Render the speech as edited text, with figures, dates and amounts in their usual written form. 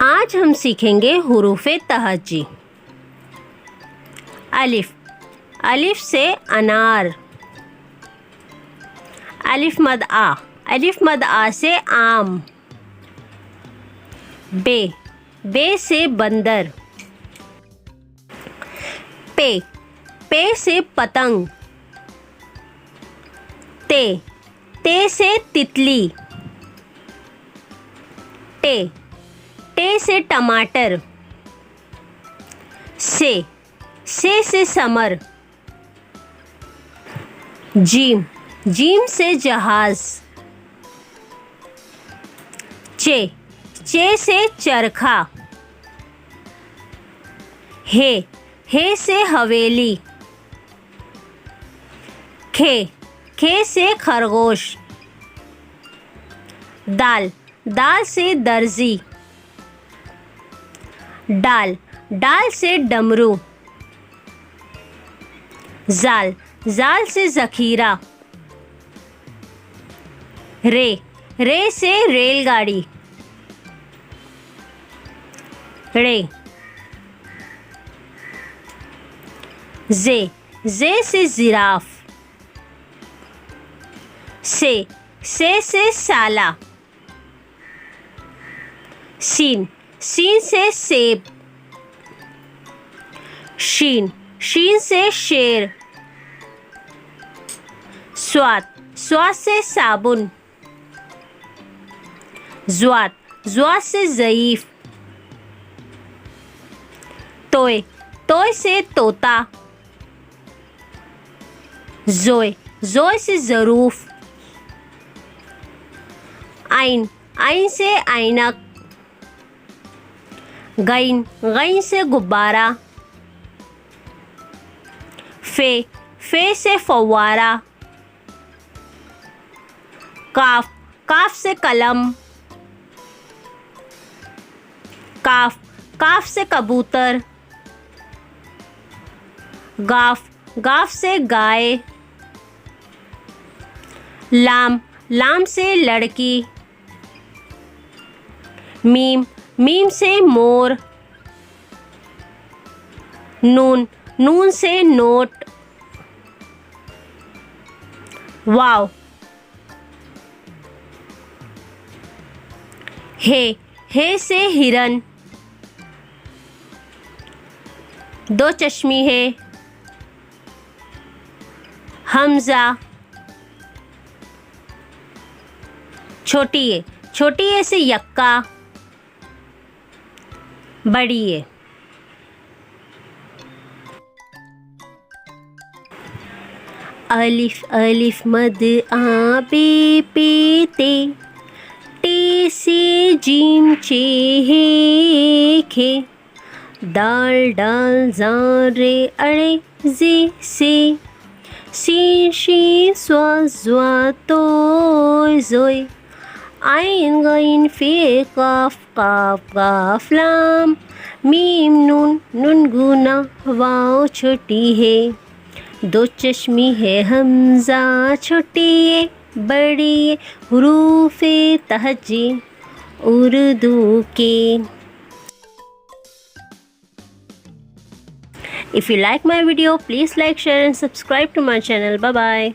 आज हम सीखेंगे हुरूफ़े तहज्जी। अलिफ, अलिफ से अनार। अलिफ मद आ, अलिफ मद आ से आम। बे, बे से बंदर। पे, पे से पतंग। ते, ते से तितली। टे, टे से टमाटर। से समर। जीम, जीम से जहाज। चे, चे से चरखा। हे से हवेली। खे, खे से खरगोश। दाल, दाल से दर्जी। डाल, डाल से डमरू। जाल, जाल से जखीरा। रे, रे से रेलगाड़ी। रे, जे से जिराफ। से साला। सीन, सीन से सेब। शीन, शीन से शेर। स्वाद, स्वाद से साबुन। ज़्वाद, ज़्वाद से ज़ईफ। तोय, तोय से तोता। ज़ोय, ज़ोय से ज़रूफ। आइन, आइन से ऐनक। गईन, गईन से गुब्बारा। फे से फव्वारा। काफ, काफ से कलम। काफ, काफ से कबूतर। गाफ, गाफ से गाय। लाम, लाम से लड़की। मीम, मीम से मोर। नून, नून से नोट। वाव, हे से हिरन। दो चश्मी है। हमजा, छोटी ए से यक्का। बड़ी ए। अलिफ, अलिफ मद आ बे पे ते। टे से जीम चे हे खे। दाल, डाल जा रे अड़े जे से। शीन, शीन स्वा ज़्वा तोय ज़ोय। आइन, गईन फे काफ, काफ काफ लाम। मीम नून, नून गुना वाव छोटी है। दो चश्मी है हमजा छोटी है बड़ी है। हुरूफ़े तहज्जी उर्दू के। If you like my video, please like, share and subscribe to my channel. Bye bye.